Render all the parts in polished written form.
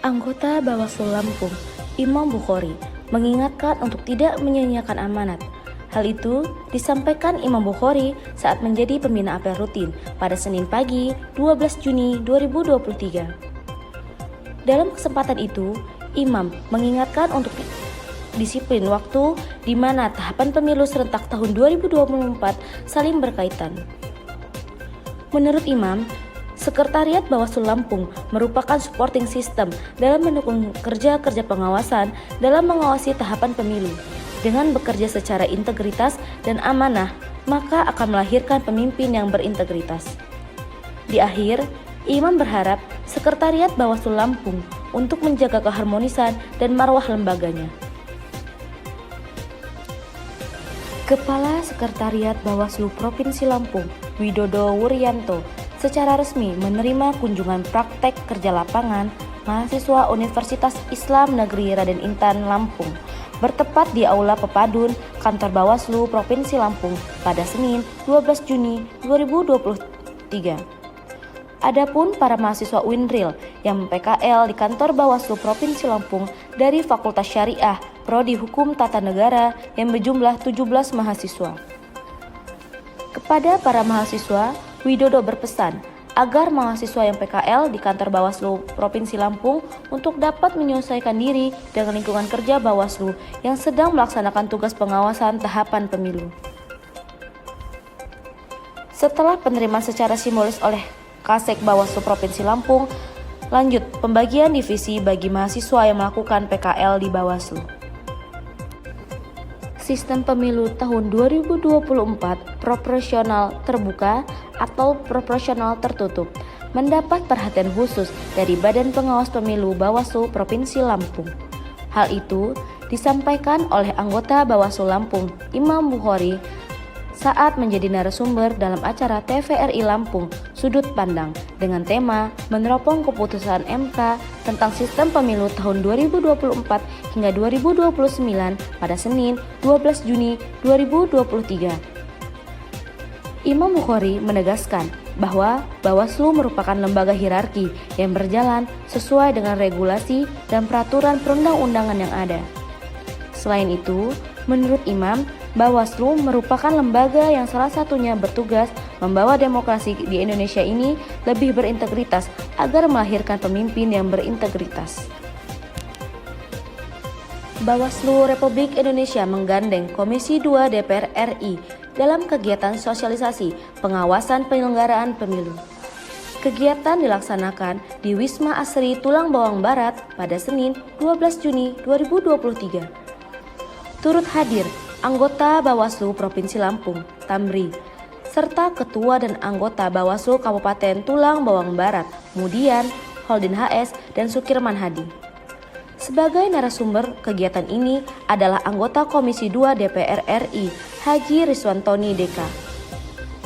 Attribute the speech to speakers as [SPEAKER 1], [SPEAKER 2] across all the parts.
[SPEAKER 1] Anggota Bawaslu Lampung, Imam Bukhori, mengingatkan untuk tidak menyia-nyiakan amanat. Hal itu disampaikan Imam Bukhori saat menjadi pembina apel rutin pada Senin pagi 12 Juni 2023. Dalam kesempatan itu, Imam mengingatkan untuk disiplin waktu di mana tahapan pemilu serentak tahun 2024 saling berkaitan. Menurut Imam, Sekretariat Bawaslu Lampung merupakan supporting system dalam mendukung kerja-kerja pengawasan dalam mengawasi tahapan pemilu. Dengan bekerja secara integritas dan amanah, maka akan melahirkan pemimpin yang berintegritas. Di akhir, Imam berharap Sekretariat Bawaslu Lampung untuk menjaga keharmonisan dan marwah lembaganya. Kepala Sekretariat Bawaslu Provinsi Lampung, Widodo Wuryanto, secara resmi menerima kunjungan praktek kerja lapangan mahasiswa Universitas Islam Negeri Raden Intan Lampung bertepat di Aula Pepadun Kantor Bawaslu Provinsi Lampung pada Senin 12 Juni 2023. Adapun para mahasiswa UINRIL yang PKL di Kantor Bawaslu Provinsi Lampung dari Fakultas Syariah Prodi Hukum Tata Negara yang berjumlah 17 mahasiswa. Kepada para mahasiswa, Widodo berpesan agar mahasiswa yang PKL di Kantor Bawaslu Provinsi Lampung untuk dapat menyesuaikan diri dengan lingkungan kerja Bawaslu yang sedang melaksanakan tugas pengawasan tahapan pemilu. Setelah penerimaan secara simbolis oleh Kasek Bawaslu Provinsi Lampung, lanjut pembagian divisi bagi mahasiswa yang melakukan PKL di Bawaslu. Sistem pemilu tahun 2024 proporsional terbuka atau proporsional tertutup mendapat perhatian khusus dari Badan Pengawas Pemilu Bawaslu Provinsi Lampung. Hal itu disampaikan oleh anggota Bawaslu Lampung, Imam Bukhori, saat menjadi narasumber dalam acara TVRI Lampung Sudut Pandang dengan tema meneropong keputusan MK tentang sistem pemilu tahun 2024 hingga 2029 pada Senin 12 Juni 2023. Imam Bukhori menegaskan bahwa Bawaslu merupakan lembaga hierarki yang berjalan sesuai dengan regulasi dan peraturan perundang-undangan yang ada. Selain itu, menurut Imam, Bawaslu merupakan lembaga yang salah satunya bertugas membawa demokrasi di Indonesia ini lebih berintegritas agar melahirkan pemimpin yang berintegritas. Bawaslu Republik Indonesia menggandeng Komisi 2 DPR RI dalam kegiatan sosialisasi pengawasan penyelenggaraan pemilu. Kegiatan dilaksanakan di Wisma Asri Tulang Bawang Barat pada Senin 12 Juni 2023. Turut hadir anggota Bawaslu Provinsi Lampung, Tamri, serta Ketua dan anggota Bawaslu Kabupaten Tulang Bawang Barat, Mudian, Holdin HS, dan Sukirman Hadi. Sebagai narasumber kegiatan ini adalah anggota Komisi 2 DPR RI, Haji Riswantoni Deka.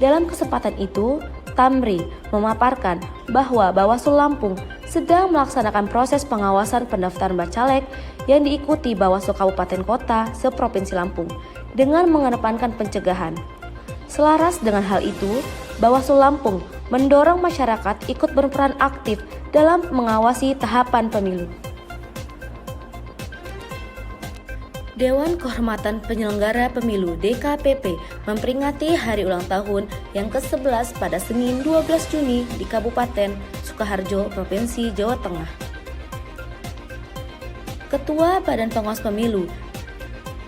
[SPEAKER 1] Dalam kesempatan itu, Tamri memaparkan bahwa Bawaslu Lampung sedang melaksanakan proses pengawasan pendaftaran bacalek yang diikuti Bawaslu Kabupaten Kota se-Provinsi Lampung dengan mengedepankan pencegahan. Selaras dengan hal itu, Bawaslu Lampung mendorong masyarakat ikut berperan aktif dalam mengawasi tahapan pemilu. Dewan Kehormatan Penyelenggara Pemilu DKPP memperingati hari ulang tahun yang ke-11 pada Senin 12 Juni di Kabupaten Sukoharjo, Provinsi Jawa Tengah. Ketua Badan Pengawas Pemilu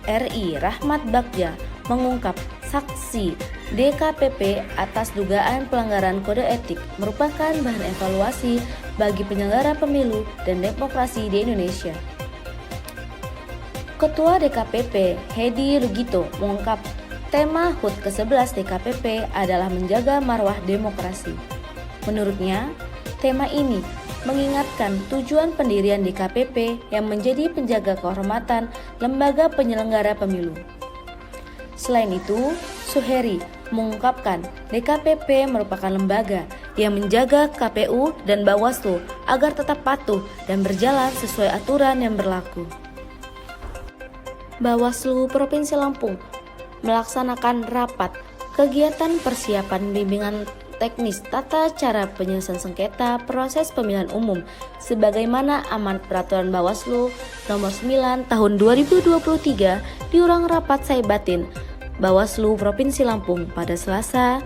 [SPEAKER 1] RI Rahmat Bagja mengungkap saksi DKPP atas dugaan pelanggaran kode etik merupakan bahan evaluasi bagi penyelenggara pemilu dan demokrasi di Indonesia. Ketua DKPP Hedi Lugito mengungkap tema HUT ke-11 DKPP adalah menjaga marwah demokrasi. Menurutnya, tema ini mengingatkan tujuan pendirian DKPP yang menjadi penjaga kehormatan lembaga penyelenggara pemilu. Selain itu, Suheri mengungkapkan DKPP merupakan lembaga yang menjaga KPU dan Bawaslu agar tetap patuh dan berjalan sesuai aturan yang berlaku. Bawaslu Provinsi Lampung melaksanakan rapat kegiatan persiapan bimbingan teknis tata cara penyelesaian sengketa proses pemilihan umum sebagaimana amanat peraturan Bawaslu nomor 9 tahun 2023 diulang rapat Saibatin Bawaslu Provinsi Lampung pada Selasa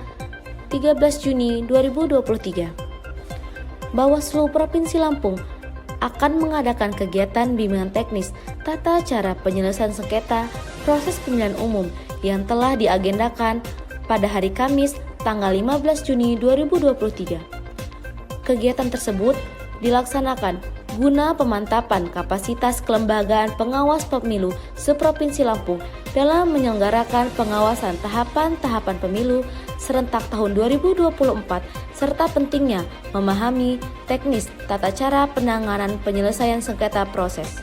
[SPEAKER 1] 13 Juni 2023. Bawaslu Provinsi Lampung akan mengadakan kegiatan bimbingan teknis tata cara penyelesaian sengketa proses pemilihan umum yang telah diagendakan pada hari Kamis tanggal 15 Juni 2023. Kegiatan tersebut dilaksanakan guna pemantapan kapasitas kelembagaan pengawas pemilu seprovinsi Lampung dalam menyelenggarakan pengawasan tahapan-tahapan pemilu serentak tahun 2024 serta pentingnya memahami teknis tata cara penanganan penyelesaian sengketa proses.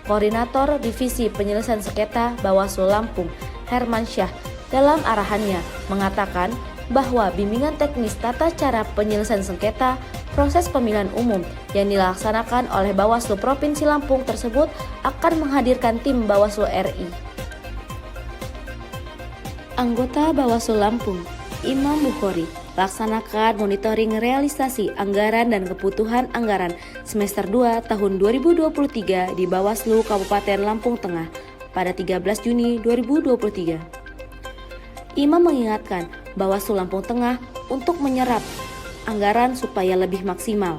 [SPEAKER 1] Koordinator Divisi Penyelesaian Sengketa Bawaslu Lampung, Herman Syah, dalam arahannya mengatakan bahwa bimbingan teknis tata cara penyelesaian sengketa proses pemilihan umum yang dilaksanakan oleh Bawaslu Provinsi Lampung tersebut akan menghadirkan tim Bawaslu RI. Anggota Bawaslu Lampung, Imam Bukhari, laksanakan monitoring realisasi anggaran dan kebutuhan anggaran semester 2 tahun 2023 di Bawaslu Kabupaten Lampung Tengah pada 13 Juni 2023. Imam mengingatkan Bawaslu Lampung Tengah untuk menyerap anggaran supaya lebih maksimal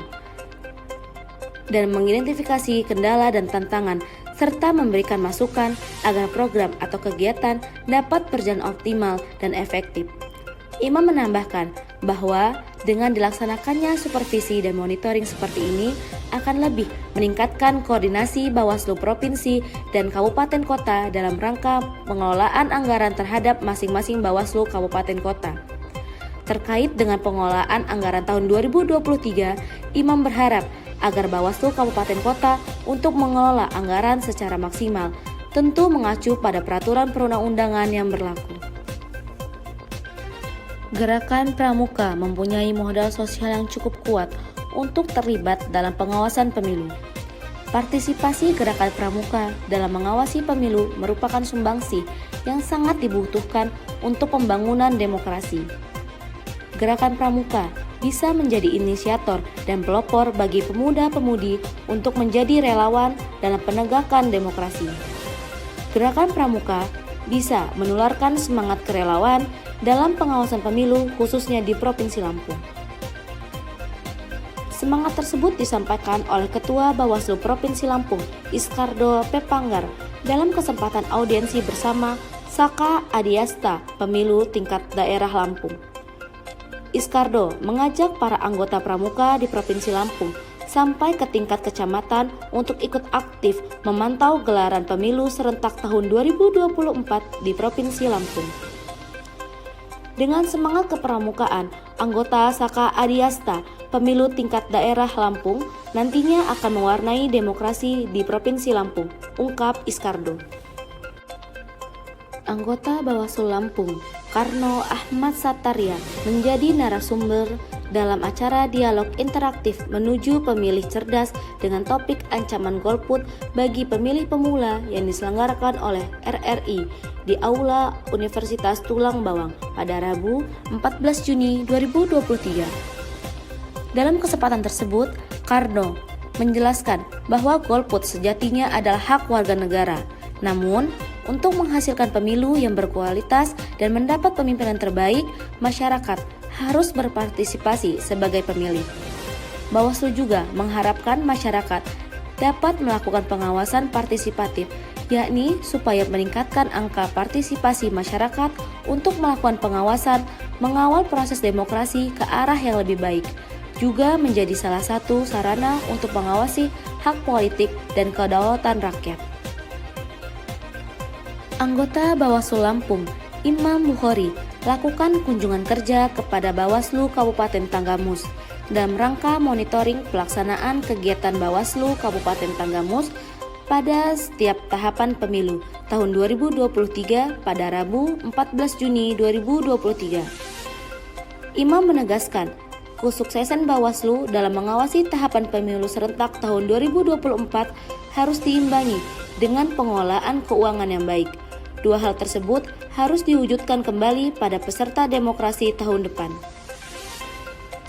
[SPEAKER 1] dan mengidentifikasi kendala dan tantangan serta memberikan masukan agar program atau kegiatan dapat berjalan optimal dan efektif. Imam menambahkan bahwa dengan dilaksanakannya supervisi dan monitoring seperti ini akan lebih meningkatkan koordinasi Bawaslu Provinsi dan Kabupaten Kota dalam rangka pengelolaan anggaran terhadap masing-masing Bawaslu Kabupaten Kota. Terkait dengan pengelolaan anggaran tahun 2023, Imam berharap agar Bawaslu Kabupaten Kota untuk mengelola anggaran secara maksimal, tentu mengacu pada peraturan perundang-undangan yang berlaku. Gerakan Pramuka mempunyai modal sosial yang cukup kuat untuk terlibat dalam pengawasan pemilu. Partisipasi Gerakan Pramuka dalam mengawasi pemilu merupakan sumbangsih yang sangat dibutuhkan untuk pembangunan demokrasi. Gerakan Pramuka bisa menjadi inisiator dan pelopor bagi pemuda-pemudi untuk menjadi relawan dalam penegakan demokrasi. Gerakan Pramuka bisa menularkan semangat kerelawan dalam pengawasan pemilu khususnya di Provinsi Lampung. Semangat tersebut disampaikan oleh Ketua Bawaslu Provinsi Lampung, Iskardo Pepanggar, dalam kesempatan audiensi bersama Saka Adiasta Pemilu Tingkat Daerah Lampung. Iskardo mengajak para anggota pramuka di Provinsi Lampung sampai ke tingkat kecamatan untuk ikut aktif memantau gelaran pemilu serentak tahun 2024 di Provinsi Lampung. Dengan semangat kepramukaan, anggota Saka Adiasta Pemilu Tingkat Daerah Lampung nantinya akan mewarnai demokrasi di Provinsi Lampung, ungkap Iskardo. Anggota Bawaslu Lampung, Karno Ahmad Sataria, menjadi narasumber dalam acara dialog interaktif menuju pemilih cerdas dengan topik ancaman golput bagi pemilih pemula yang diselenggarakan oleh RRI di Aula Universitas Tulang Bawang pada Rabu 14 Juni 2023. Dalam kesempatan tersebut, Karno menjelaskan bahwa golput sejatinya adalah hak warga negara. Namun, untuk menghasilkan pemilu yang berkualitas dan mendapat pemimpinan terbaik, masyarakat harus berpartisipasi sebagai pemilih. Bawaslu juga mengharapkan masyarakat dapat melakukan pengawasan partisipatif, yakni supaya meningkatkan angka partisipasi masyarakat untuk melakukan pengawasan, mengawal proses demokrasi ke arah yang lebih baik, juga menjadi salah satu sarana untuk mengawasi hak politik dan kedaulatan rakyat. Anggota Bawaslu Lampung, Imam Bukhari, lakukan kunjungan kerja kepada Bawaslu Kabupaten Tanggamus dalam rangka monitoring pelaksanaan kegiatan Bawaslu Kabupaten Tanggamus pada setiap tahapan pemilu tahun 2023 pada Rabu 14 Juni 2023. Imam menegaskan, kesuksesan Bawaslu dalam mengawasi tahapan pemilu serentak tahun 2024 harus diimbangi dengan pengelolaan keuangan yang baik. Dua hal tersebut harus diwujudkan kembali pada peserta demokrasi tahun depan.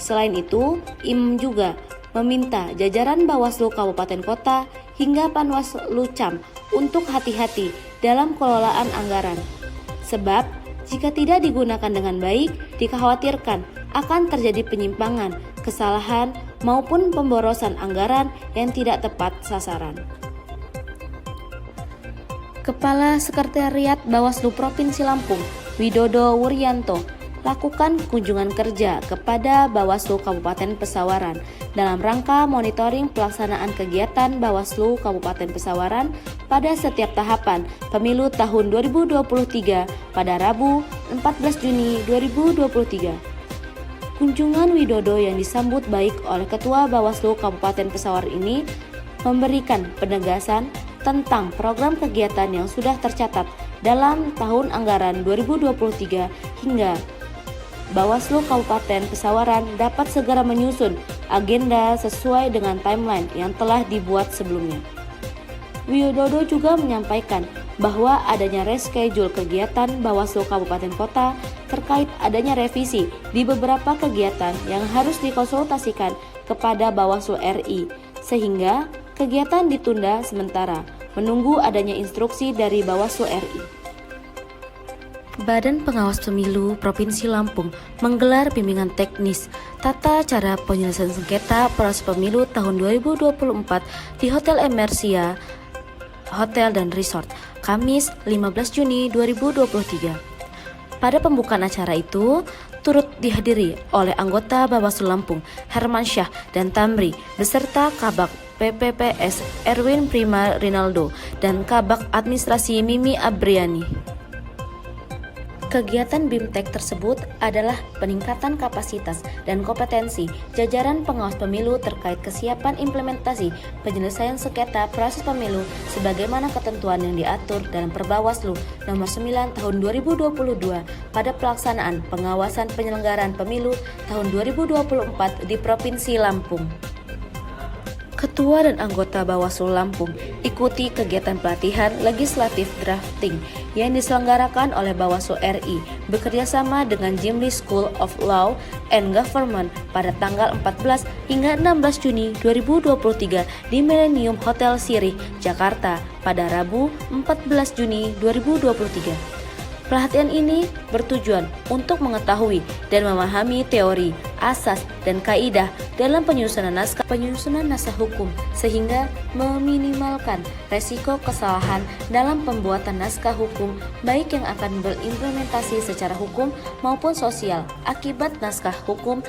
[SPEAKER 1] Selain itu, Imam juga meminta jajaran Bawaslu Kabupaten Kota hingga Panwaslu Cam untuk hati-hati dalam pengelolaan anggaran. Sebab, jika tidak digunakan dengan baik, dikhawatirkan akan terjadi penyimpangan, kesalahan, maupun pemborosan anggaran yang tidak tepat sasaran. Kepala Sekretariat Bawaslu Provinsi Lampung, Widodo Wuryanto, lakukan kunjungan kerja kepada Bawaslu Kabupaten Pesawaran dalam rangka monitoring pelaksanaan kegiatan Bawaslu Kabupaten Pesawaran pada setiap tahapan pemilu tahun 2023 pada Rabu 14 Juni 2023. Kunjungan Widodo yang disambut baik oleh Ketua Bawaslu Kabupaten Pesawaran ini memberikan penegasan tentang program kegiatan yang sudah tercatat dalam tahun anggaran 2023 hingga Bawaslu Kabupaten Pesawaran dapat segera menyusun agenda sesuai dengan timeline yang telah dibuat sebelumnya. Widodo juga menyampaikan bahwa adanya reschedule kegiatan Bawaslu Kabupaten Kota terkait adanya revisi di beberapa kegiatan yang harus dikonsultasikan kepada Bawaslu RI, sehingga kegiatan ditunda sementara menunggu adanya instruksi dari Bawaslu RI. Badan Pengawas Pemilu Provinsi Lampung menggelar bimbingan teknis tata cara penyelesaian sengketa proses pemilu tahun 2024 di Hotel Emersia Hotel dan Resort, Kamis 15 Juni 2023. Pada pembukaan acara itu, turut dihadiri oleh anggota Bawaslu Lampung, Hermansyah dan Tamri, beserta Kabak PPPS Erwin Prima Rinaldo dan Kabak Administrasi Mimi Abriani. Kegiatan BIMTEK tersebut adalah peningkatan kapasitas dan kompetensi jajaran pengawas pemilu terkait kesiapan implementasi penyelesaian sengketa proses pemilu sebagaimana ketentuan yang diatur dalam Perbawaslu Nomor 9 Tahun 2022 pada pelaksanaan pengawasan penyelenggaraan pemilu tahun 2024 di Provinsi Lampung. Ketua dan anggota Bawaslu Lampung ikuti kegiatan pelatihan legislatif drafting yang diselenggarakan oleh Bawaslu RI bekerjasama dengan Jimli School of Law and Government pada tanggal 14 hingga 16 Juni 2023 di Millennium Hotel Sirih, Jakarta pada Rabu 14 Juni 2023. Pelatihan ini bertujuan untuk mengetahui dan memahami teori, asas, dan kaidah dalam penyusunan naskah hukum sehingga meminimalkan resiko kesalahan dalam pembuatan naskah hukum baik yang akan berimplementasi secara hukum maupun sosial akibat naskah hukum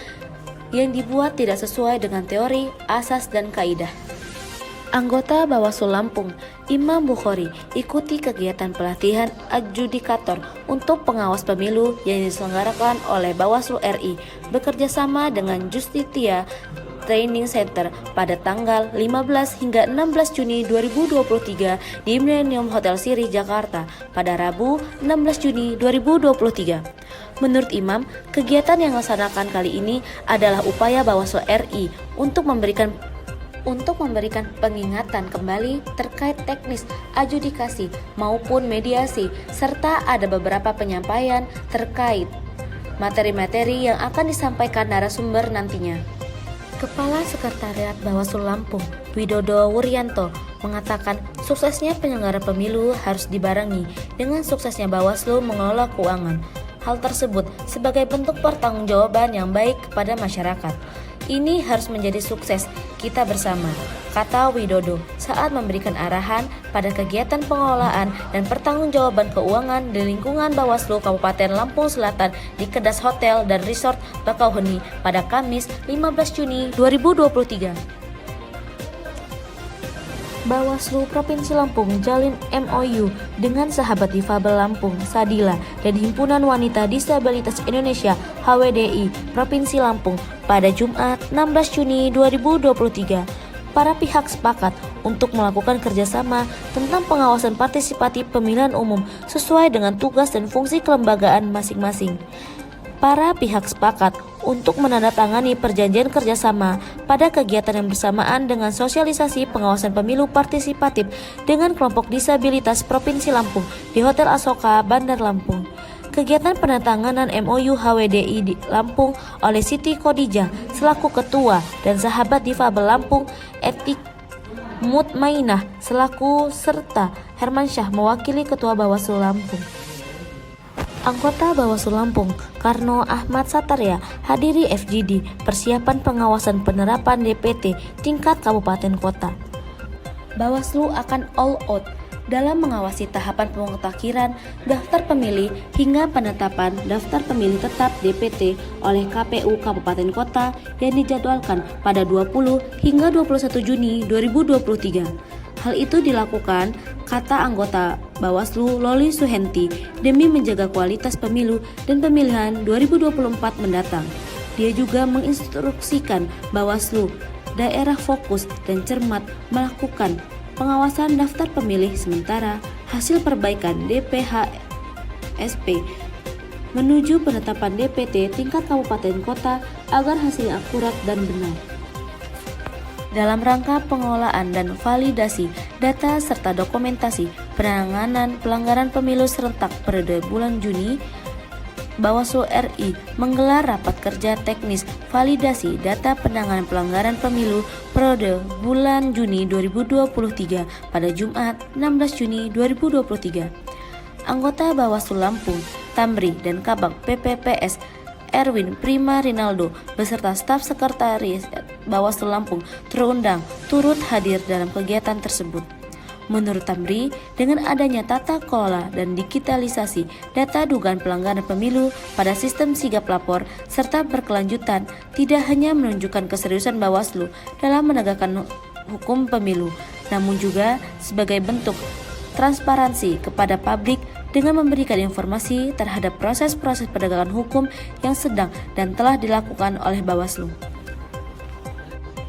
[SPEAKER 1] yang dibuat tidak sesuai dengan teori, asas, dan kaidah. Anggota Bawaslu Lampung, Imam Bukhari, ikuti kegiatan pelatihan adjudikator untuk pengawas pemilu yang diselenggarakan oleh Bawaslu RI bekerjasama dengan Justitia Training Center pada tanggal 15 hingga 16 Juni 2023 di Millennium Hotel Sirih, Jakarta pada Rabu 16 Juni 2023. Menurut Imam, kegiatan yang dilaksanakan kali ini adalah upaya Bawaslu RI untuk memberikan pengingatan kembali terkait teknis adjudikasi maupun mediasi, serta ada beberapa penyampaian terkait materi-materi yang akan disampaikan narasumber nantinya. Kepala Sekretariat Bawaslu Lampung, Widodo Wuryanto, mengatakan suksesnya penyelenggara pemilu harus dibarengi dengan suksesnya Bawaslu mengelola keuangan. Hal tersebut sebagai bentuk pertanggungjawaban yang baik kepada masyarakat. Ini harus menjadi sukses kita bersama, kata Widodo saat memberikan arahan pada kegiatan pengelolaan dan pertanggungjawaban keuangan di lingkungan Bawaslu Kabupaten Lampung Selatan di Kedas Hotel dan Resort Bakauheni pada Kamis 15 Juni 2023. Bawaslu Provinsi Lampung jalin MOU dengan Sahabat Difabel Lampung, Sadila, dan Himpunan Wanita Disabilitas Indonesia HWDI Provinsi Lampung pada Jumat 16 Juni 2023. Para pihak sepakat untuk melakukan kerjasama tentang pengawasan partisipatif pemilihan umum sesuai dengan tugas dan fungsi kelembagaan masing-masing. Para pihak sepakat untuk menandatangani perjanjian kerjasama pada kegiatan yang bersamaan dengan sosialisasi pengawasan pemilu partisipatif dengan kelompok disabilitas Provinsi Lampung di Hotel Asoka, Bandar Lampung. Kegiatan penandatanganan MOU HWDI di Lampung oleh Siti Khadijah selaku Ketua dan sahabat difabel Lampung, Etik Mutmainah selaku serta Hermansyah mewakili Ketua Bawaslu Lampung. Anggota Bawaslu Lampung, Karno Ahmad Satarya, hadiri FGD, persiapan pengawasan penerapan DPT tingkat kabupaten kota. Bawaslu akan all out dalam mengawasi tahapan pemutakhiran daftar pemilih hingga penetapan daftar pemilih tetap DPT oleh KPU Kabupaten Kota yang dijadwalkan pada 20 hingga 21 Juni 2023. Hal itu dilakukan, kata anggota Bawaslu Loli Suhenti, demi menjaga kualitas pemilu dan pemilihan 2024 mendatang. Dia juga menginstruksikan Bawaslu daerah fokus dan cermat melakukan pengawasan daftar pemilih sementara hasil perbaikan DPHSP menuju penetapan DPT tingkat kabupaten kota agar hasilnya akurat dan benar. Dalam rangka pengelolaan dan validasi data serta dokumentasi penanganan pelanggaran pemilu serentak periode bulan Juni, Bawaslu RI menggelar rapat kerja teknis validasi data penanganan pelanggaran pemilu periode bulan Juni 2023 pada Jumat 16 Juni 2023. Anggota Bawaslu Lampung, Tamri dan Kabak PPPS Erwin Prima Rinaldo beserta staf sekretaris Bawaslu Lampung terundang turut hadir dalam kegiatan tersebut. Menurut Tamri, dengan adanya tata kelola dan digitalisasi data dugaan pelanggaran pemilu pada sistem sigap lapor serta berkelanjutan tidak hanya menunjukkan keseriusan Bawaslu dalam menegakkan hukum pemilu, namun juga sebagai bentuk transparansi kepada publik dengan memberikan informasi terhadap proses-proses penegakan hukum yang sedang dan telah dilakukan oleh Bawaslu.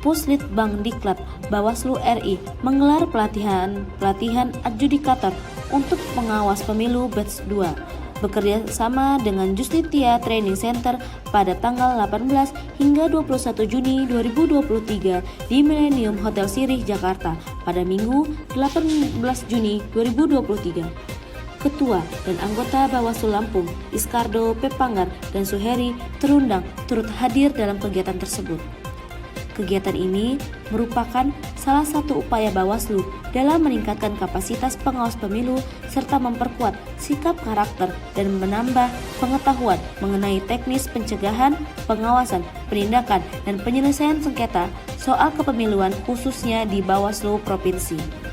[SPEAKER 1] Puslitbang Diklat Bawaslu RI menggelar pelatihan adjudikator untuk pengawas pemilu batch 2 bekerja sama dengan Justitia Training Center pada tanggal 18 hingga 21 Juni 2023 di Millennium Hotel Sirih, Jakarta pada Minggu 18 Juni 2023. Ketua dan anggota Bawaslu Lampung, Iskardo Pepanggar dan Suheri terundang turut hadir dalam kegiatan tersebut. Kegiatan ini merupakan salah satu upaya Bawaslu dalam meningkatkan kapasitas pengawas pemilu serta memperkuat sikap karakter dan menambah pengetahuan mengenai teknis pencegahan, pengawasan, penindakan, dan penyelesaian sengketa soal kepemiluan khususnya di Bawaslu Provinsi.